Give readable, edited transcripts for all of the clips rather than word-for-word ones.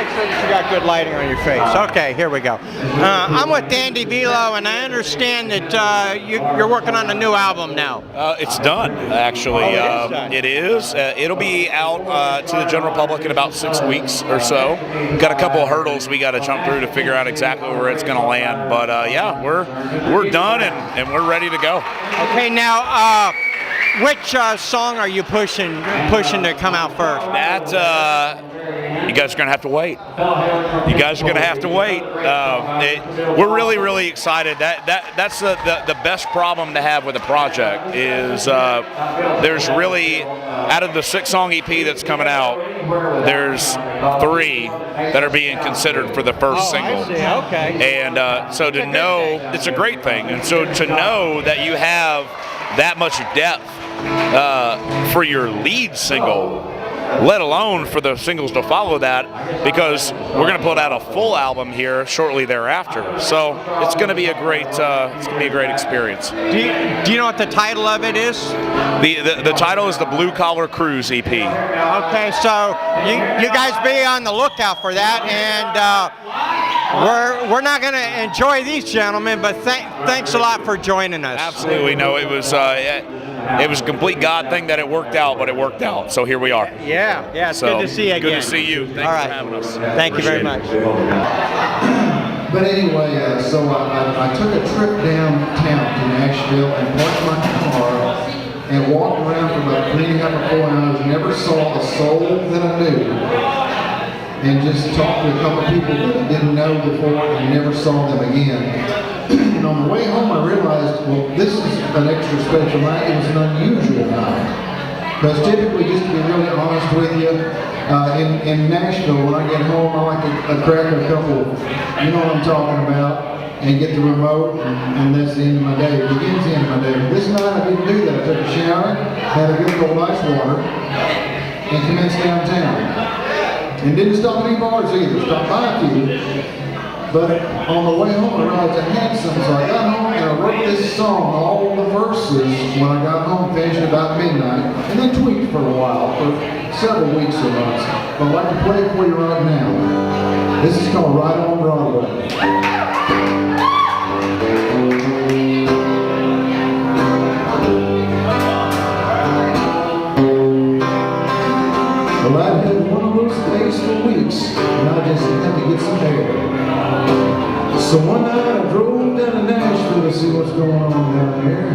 make sure that you got good lighting on your face. Okay, here we go. I'm with Dandy Velo, and I understand that you're working on a new album now. It's done, actually. Oh, it is. It'll be out to the general public in about 6 weeks or so. We've got a couple of hurdles we got to jump through to figure out exactly where it's going to land. But yeah, we're done and we're ready to go. Okay, now which song are you pushing to come out first? That you guys are going to have to wait. You guys are going to have to wait. We're really, really excited. That's the best problem to have with a project is there's really, out of the 6-song EP that's coming out, there's 3 that are being considered for the first single. I see. Okay. And so to know, it's a great thing. And so to know that you have that much depth for your lead single, let alone for the singles to follow that, because we're going to put out a full album here shortly thereafter. So it's going to be a great experience. Do you know what the title of it is? The title is the Blue Collar Cruise EP. Okay, so you guys be on the lookout for that, and we're not going to enjoy these gentlemen, but thanks a lot for joining us. Absolutely, no, it was a complete God thing that it worked out, but it worked out. So here we are. Yeah, it's good to see you again. Good to see you. Thanks for having us. Thank you very much. But anyway, so I took a trip downtown to Nashville and parked my car and walked around for about 3.5 or 4 hours, never saw a soul that I knew, and just talked to a couple of people that I didn't know before and never saw them again. And on the way home I realized, well, this is an extra special night. It was an unusual night. Because typically, just to be really honest with you, in Nashville, when I get home, I like to crack a couple, you know what I'm talking about, and get the remote, and that's the end of my day. It begins the end of my day. But this night I didn't do that. I took a shower, had a good cold ice water, and commenced downtown. And didn't stop at any bars either. Stopped by a few. But on the way home, I realized I had some, so I got home and I wrote this song, all the verses, when I got home, finished about midnight, and then tweaked for a while, for several weeks or months. But I'd like to play it for you right now. This is called Right on Broadway. Well, I had one of those days for weeks, and I just had to get some air. So one night I drove down to Nashville to see what's going on down there.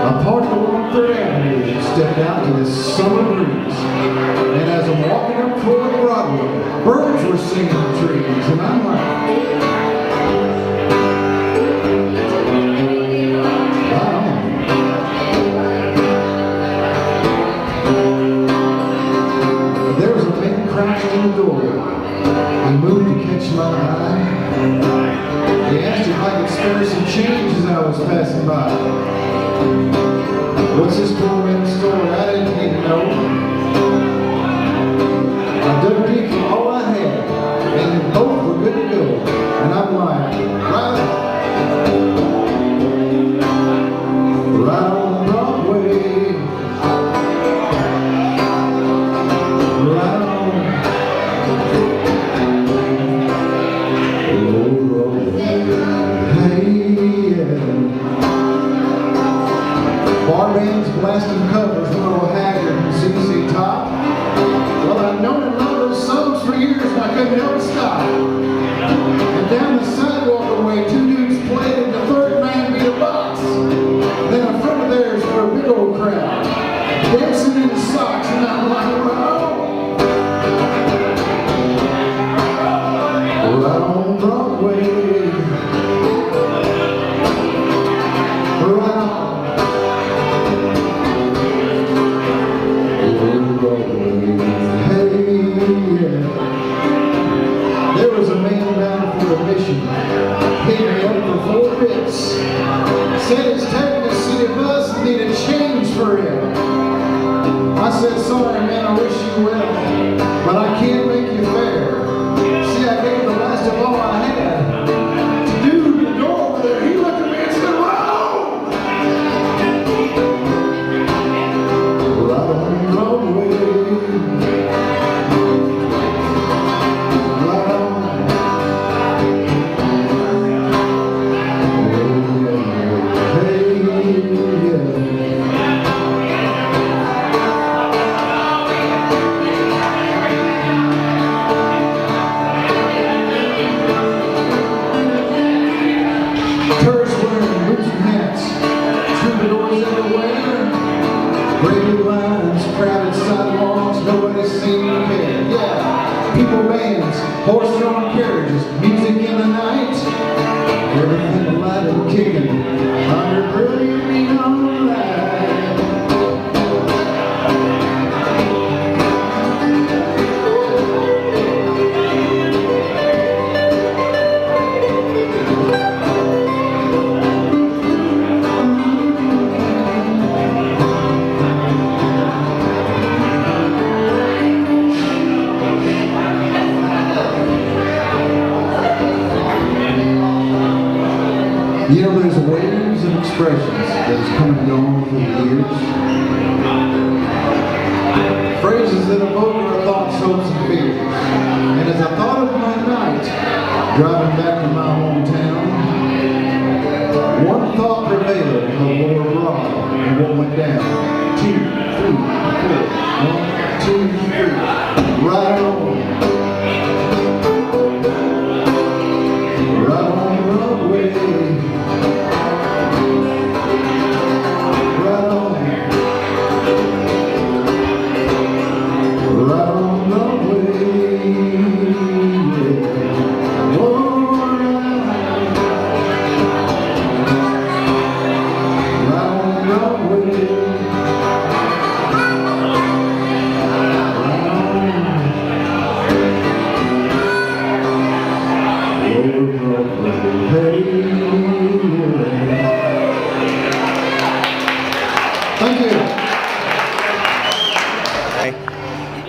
I parked along 3rd Avenue and stepped out to this summer breeze. And as I'm walking up toward Broadway, birds were singing in the trees, and I'm like, there was a man crouched in the doorway. He moved to catch my eye. He asked if I could spare some change as I was passing by. What's this poor man's story? I didn't even know. I dug deep for all I had, and both were good to go. And I'm like, right on Broadway, right on. Bar bands blasting covers, Little Haggard and ZZ Top. Well, I've known and loved those songs for years, and I couldn't help but stop. And down the sidewalk away, 2 dudes played, and the 3rd man beat a box. Then a friend of theirs for a big old crowd, dancing in the socks, and I'm like, right on Broadway. There was a man bound for a mission, paid me up for 4 bits. Said his taking a city bus and needed change for him. I said, sorry man, I wish you well, but I can't make you fair. See, I gave the last of all I had. The dude at the door over there, he looked at me and said, whoa! Right on Broadway. people bands, horse-drawn carriages, music in the night, everything alive and kicking, 100 brilliant neon lights. You know, there's waves of expressions that has come and gone through the years. Phrases that evoke our thoughts, hopes, and fears. And as I thought of my night, driving back to my hometown, one thought prevailed of what were abroad and what went down. 2, 3, 4, 1, 2, 3, right on. Right on Broadway. Thank you.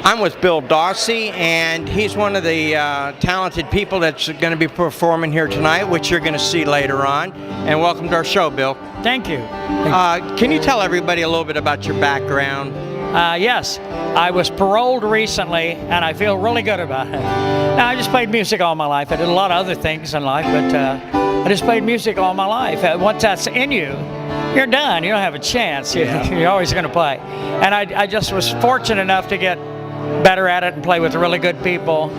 I'm with Bill Dawsey, and he's one of the talented people that's going to be performing here tonight, which you're going to see later on. And welcome to our show, Bill. Thank you. Can you tell everybody a little bit about your background? Yes, I was paroled recently, and I feel really good about it. Now, I just played music all my life. I did a lot of other things in life, but I just played music all my life. Once that's in you, you're done. You don't have a chance. You're always going to play. And I just was fortunate enough to get better at it and play with really good people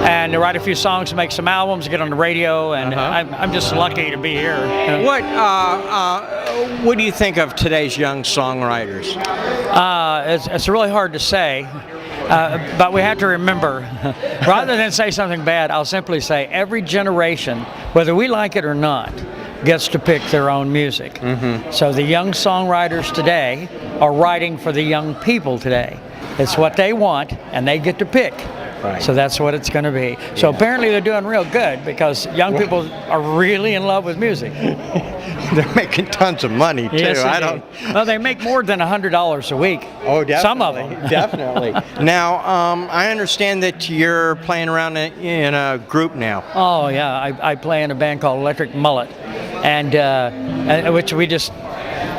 and to write a few songs, make some albums, get on the radio, and I'm just lucky to be here. What do you think of today's young songwriters? It's really hard to say, but we have to remember, rather than say something bad, I'll simply say every generation, whether we like it or not, gets to pick their own music. So the young songwriters today are writing for the young people today. It's what they want, and they get to pick. Right. So that's what it's going to be. So apparently they're doing real good because young people are really in love with music. They're making tons of money too. Yes, well, they make more than $100 a week. Oh, definitely. Some of them. Definitely. Now, I understand that you're playing around in a group now. Oh yeah, I play in a band called Electric Mullet, and which we just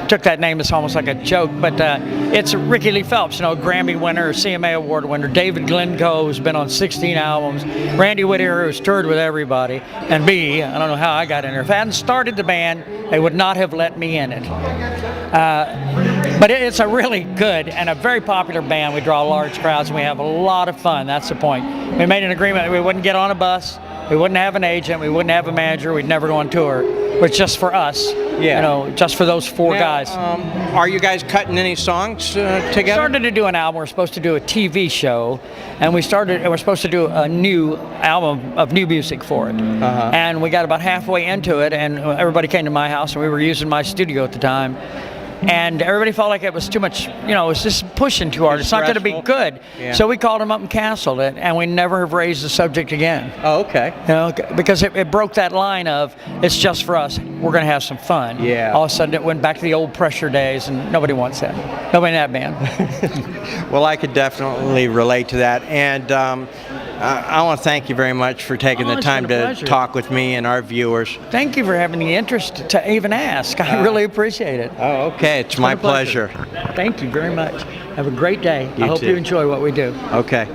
took that name. It's almost like a joke, but it's Ricky Lee Phelps, Grammy winner, CMA Award winner. David Glencoe, who's been on 16 albums. Randy Whittier, who's toured with everybody. And me, I don't know how I got in there. If I hadn't started the band, they would not have let me in it. But it's a really good and a very popular band. We draw large crowds and we have a lot of fun. That's the point. We made an agreement that we wouldn't get on a bus, we wouldn't have an agent, we wouldn't have a manager, we'd never go on tour. It's just for us, just for those four guys. Are you guys cutting any songs together? We started to do an album. We're supposed to do a TV show, and we're supposed to do a new album of new music for it. And we got about halfway into it, and everybody came to my house, and we were using my studio at the time. And everybody felt like it was too much, it was just pushing too hard. It's not going to be good. Yeah. So we called them up and canceled it, and we never have raised the subject again. Oh, okay. Because it broke that line of, it's just for us, we're going to have some fun. Yeah. All of a sudden it went back to the old pressure days, and nobody wants that. Nobody in that band. Well, I could definitely relate to that. And I want to thank you very much for taking the time to talk with me and our viewers. Thank you for having the interest to even ask. I really appreciate it. Oh, okay. It's my pleasure. Thank you very much. Have a great day. I hope you enjoy what we do. Okay.